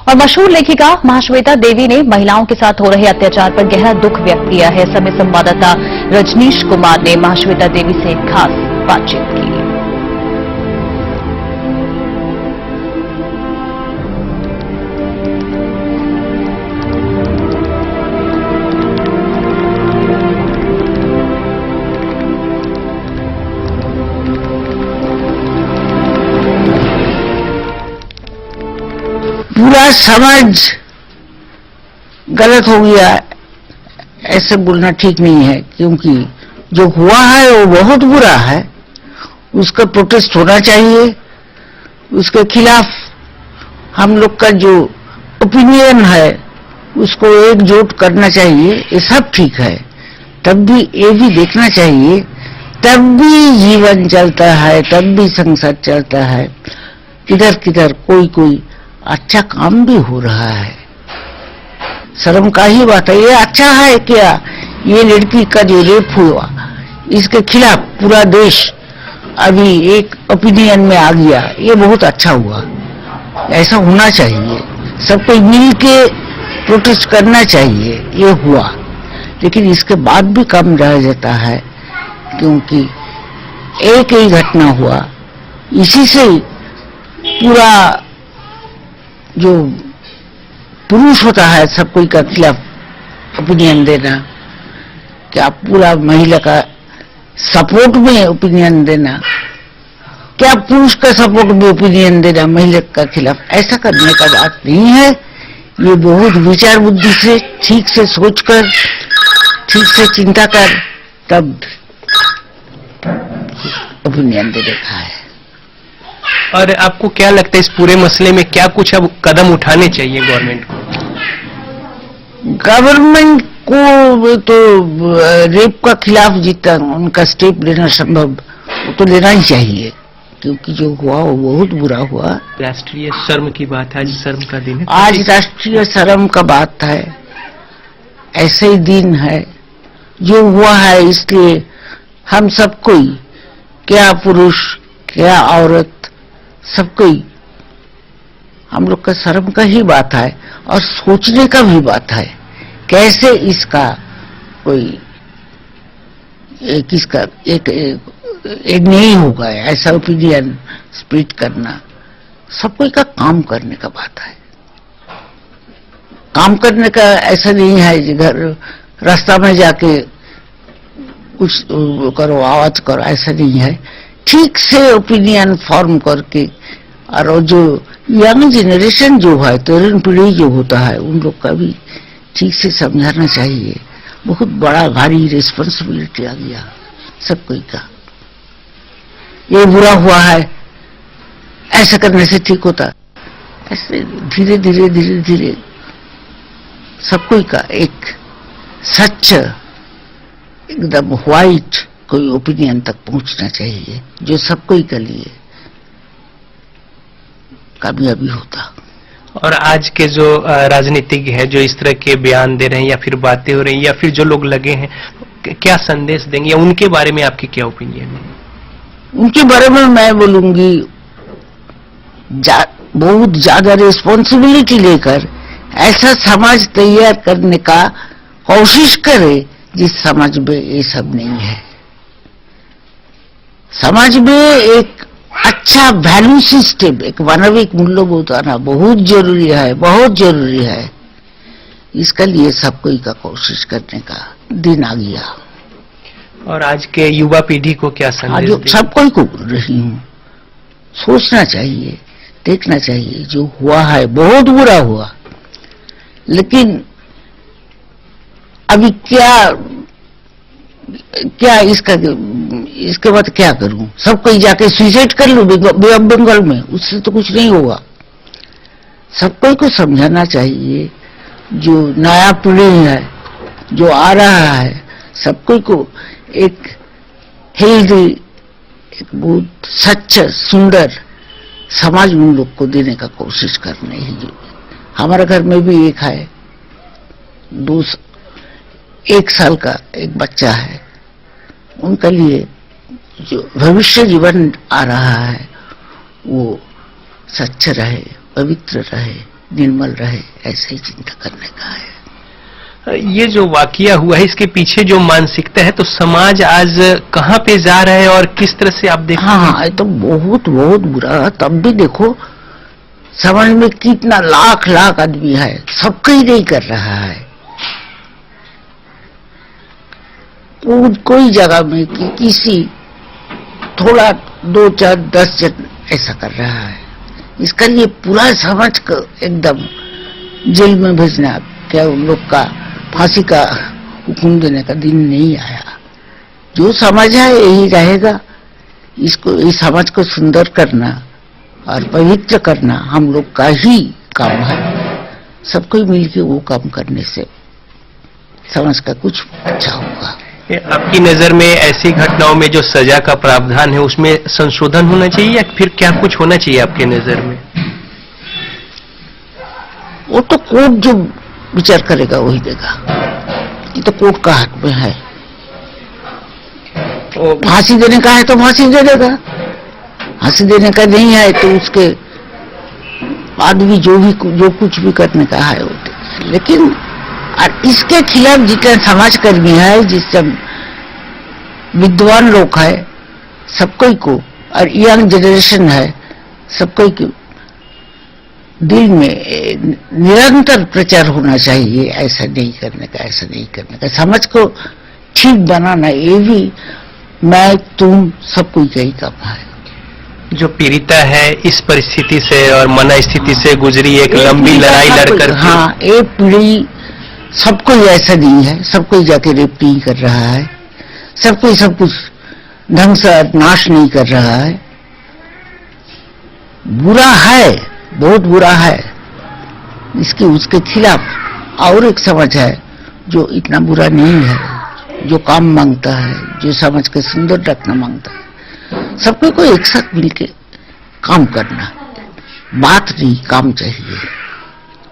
और मशहूर लेखिका महाश्वेता देवी ने महिलाओं के साथ हो रहे अत्याचार पर गहरा दुख व्यक्त किया है। समय संवाददाता रजनीश कुमार ने महाश्वेता देवी से खास बातचीत की। पूरा समाज गलत हो गया, ऐसे बोलना ठीक नहीं है, क्योंकि जो हुआ है वो बहुत बुरा है। उसका प्रोटेस्ट होना चाहिए, उसके खिलाफ हम लोग का जो ओपिनियन है उसको एकजुट करना चाहिए। ये सब ठीक है, तब भी ये भी देखना चाहिए, तब भी जीवन चलता है, तब भी संसार चलता है। किधर किधर कोई कोई अच्छा काम भी हो रहा है। शर्म का ही बात है। ये अच्छा है क्या? ये लड़की का जो रेप हुआ, इसके खिलाफ पूरा देश अभी एक ओपिनियन में आ गया, ये बहुत अच्छा हुआ। ऐसा होना चाहिए, सबको मिल के प्रोटेस्ट करना चाहिए। ये हुआ, लेकिन इसके बाद भी कम रह जाता है, क्योंकि एक ही घटना हुआ, इसी से पूरा जो पुरुष होता है सब कोई का खिलाफ ओपिनियन देना, क्या पूरा महिला का सपोर्ट में ओपिनियन देना, क्या पुरुष का सपोर्ट में ओपिनियन देना महिला का खिलाफ, ऐसा करने का बात नहीं है। ये बहुत विचार बुद्धि से, ठीक से सोचकर, ठीक से चिंता कर, तब ओपिनियन दे देखा है। और आपको क्या लगता है इस पूरे मसले में क्या कुछ अब कदम उठाने चाहिए गवर्नमेंट को? गवर्नमेंट को तो रेप का खिलाफ जितना उनका स्टेप लेना संभव, वो तो लेना ही चाहिए, क्योंकि जो हुआ वो बहुत बुरा हुआ। राष्ट्रीय शर्म की बात है, आज शर्म का दिन है। आज राष्ट्रीय शर्म का बात है, ऐसे ही दिन है जो हुआ है। इसलिए हम सब कोई, क्या पुरुष क्या औरत, सब कोई, हम लोग का शर्म का ही बात है और सोचने का भी बात है, कैसे इसका कोई किसका एक नहीं होगा। ऐसा ओपिनियन स्प्लिट करना सब कोई का काम करने का बात है। काम करने का ऐसा नहीं है कि घर रास्ता में जाके कुछ करो, आवाज करो, ऐसा नहीं है। ठीक से ओपिनियन फॉर्म करके, और जो यंग जनरेशन जो है, तरुण पीढ़ी जो होता है, उन लोग का भी ठीक से समझाना चाहिए। बहुत बड़ा भारी रिस्पॉन्सिबिलिटी आ गया सब कोई का। ये बुरा हुआ है, ऐसा करने से ठीक होता, ऐसे धीरे धीरे धीरे धीरे सब कोई का एक सच, एकदम व्हाइट कोई ओपिनियन तक पहुंचना चाहिए, जो सब कोई के लिए कामयाबी होता। और आज के जो राजनीतिज्ञ है जो इस तरह के बयान दे रहे हैं या फिर बातें हो रही हैं या फिर जो लोग लगे हैं, क्या संदेश देंगे या उनके बारे में आपकी क्या ओपिनियन है? उनके बारे में मैं बोलूंगी, बहुत ज्यादा रिस्पॉन्सिबिलिटी लेकर ऐसा समाज तैयार करने का कोशिश करे जिस समाज में ये सब नहीं है। समाज में एक अच्छा वैल्यू सिस्टम, एक मानविक मूल्यबोध आना बहुत जरूरी है, बहुत जरूरी है। इसके लिए सब कोई का कोशिश करने का दिन आ गया। और आज के युवा पीढ़ी को क्या संदेश दें? सब कोई को बोल रही हूँ, सोचना चाहिए, देखना चाहिए। जो हुआ है बहुत बुरा हुआ, लेकिन अभी क्या इसके बाद क्या करूं? सब कोई जाके सुसाइड कर लूं बंगाल में, उससे तो कुछ नहीं होगा। सब कोई को समझाना चाहिए, जो नया पीढ़ी है जो आ रहा है, सब कोई को एक हेल्दी, एक बहुत सच्चा सुंदर समाज उन लोग को देने का कोशिश करनी है। हमारे घर में भी एक है, 1 साल का एक बच्चा है। उनके लिए जो भविष्य जीवन आ रहा है वो सच्चा रहे, पवित्र रहे, निर्मल रहे, ऐसे ही चिंता करने का है। ये जो वाकया हुआ है इसके पीछे जो मानसिकता है, तो समाज आज कहाँ पे जा रहा है और किस तरह से आप देखते हैं? हाँ, ये तो बहुत बहुत बुरा। तब भी देखो समाज में कितना लाख लाख आदमी है, सबका ही नहीं कर रहा है। कोई जगह में कि किसी थोड़ा 2 4 10 जन ऐसा कर रहा है। इसका लिए पूरा समाज को एकदम जेल में भेजना, क्या उन लोग का फांसी का हुक्म देने का दिन नहीं आया। जो समाज है यही रहेगा। इसको, इस समाज को सुंदर करना और पवित्र करना हम लोग का ही काम है। सबको मिलकर वो काम करने से समाज का कुछ अच्छा होगा। आपकी नजर में ऐसी घटनाओं में जो सजा का प्रावधान है उसमें संशोधन होना चाहिए या फिर क्या कुछ होना चाहिए आपके नजर में? वो तो कोर्ट जो विचार करेगा वही देगा। ये तो कोर्ट का हाथ में है। फांसी देने का है तो फांसी दे देगा, फांसी देने का नहीं है तो उसके बाद भी जो कुछ भी करने का है वो देगा। लेकिन और इसके खिलाफ जितने समाजकर्मी है, जिससे विद्वान लोग है, सबको को और यंग जनरेशन है, सबको दिल में निरंतर प्रचार होना चाहिए। ऐसा नहीं करने का, ऐसा नहीं करने का। समाज को ठीक बनाना ये भी मैं तुम सबको यही काम है। जो पीड़िता है इस परिस्थिति से और मना स्थिति से गुजरी, एक लंबी लड़ाई लड़कर, हाँ, ये पीढ़ी सबको ऐसा नहीं है। सबको जाके रेप नहीं कर रहा है, सबको सब कुछ ढंग से नाश नहीं कर रहा है। बुरा है, बहुत बुरा है। इसके उसके खिलाफ और एक समाज है जो इतना बुरा नहीं है, जो काम मांगता है, जो समाज को सुंदर रखना मांगता है। सबको को एक साथ मिलके काम करना, बात नहीं काम चाहिए,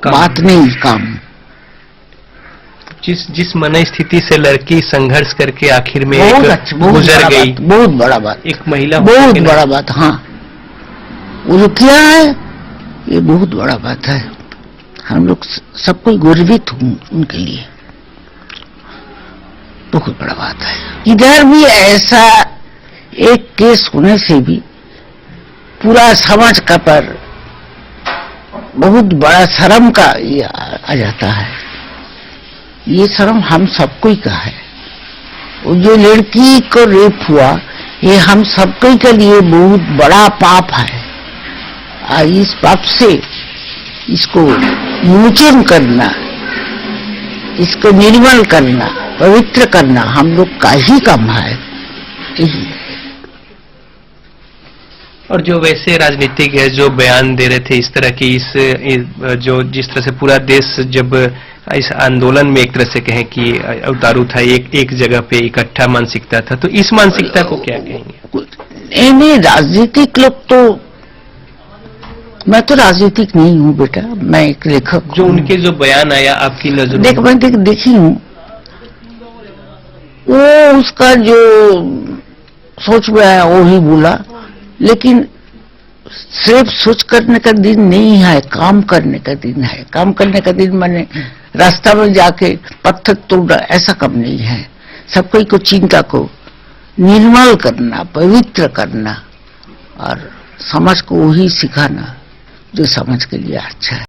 बात नहीं काम। जिस मन स्थिति से लड़की संघर्ष करके आखिर में गुजर गई, बहुत बड़ा बात, एक महिला, बहुत बड़ा बात। हाँ, वो जो किया है ये बहुत बड़ा बात है। हम लोग सबको गर्वित हूँ उनके लिए, बहुत बड़ा बात है। इधर भी ऐसा एक केस होने से भी पूरा समाज का पर बहुत बड़ा शर्म का ये आ जाता है। ये शर्म हम सबको ही का है। वो जो लड़की को रेप हुआ ये हम सबको के लिए बहुत बड़ा पाप है। और इस पाप से इसको मोचन करना, इसको निर्मल करना, पवित्र करना हम लोग का ही काम है। यही और जो वैसे राजनीतिक है जो बयान दे रहे थे इस तरह की, जो जिस तरह से पूरा देश जब इस आंदोलन में एक तरह से कहें कि उतारू था, एक जगह पे इकट्ठा मानसिकता था, तो इस मानसिकता को क्या कहेंगे? नहीं, राजनीतिक लोग तो, मैं तो राजनीतिक नहीं हूँ बेटा, मैं एक लेखक। जो उनके जो बयान आया आपकी नजर में? मैं देखी हूँ, वो उसका जो सोच में आया वो ही बोला। लेकिन सिर्फ सोच करने का दिन नहीं है, काम करने का दिन है। काम करने का दिन माने रास्ता में जाके पत्थर तोड़ना, ऐसा काम नहीं है। सबको को चिंता को निर्मल करना, पवित्र करना और समाज को वही सिखाना जो समाज के लिए अच्छा है।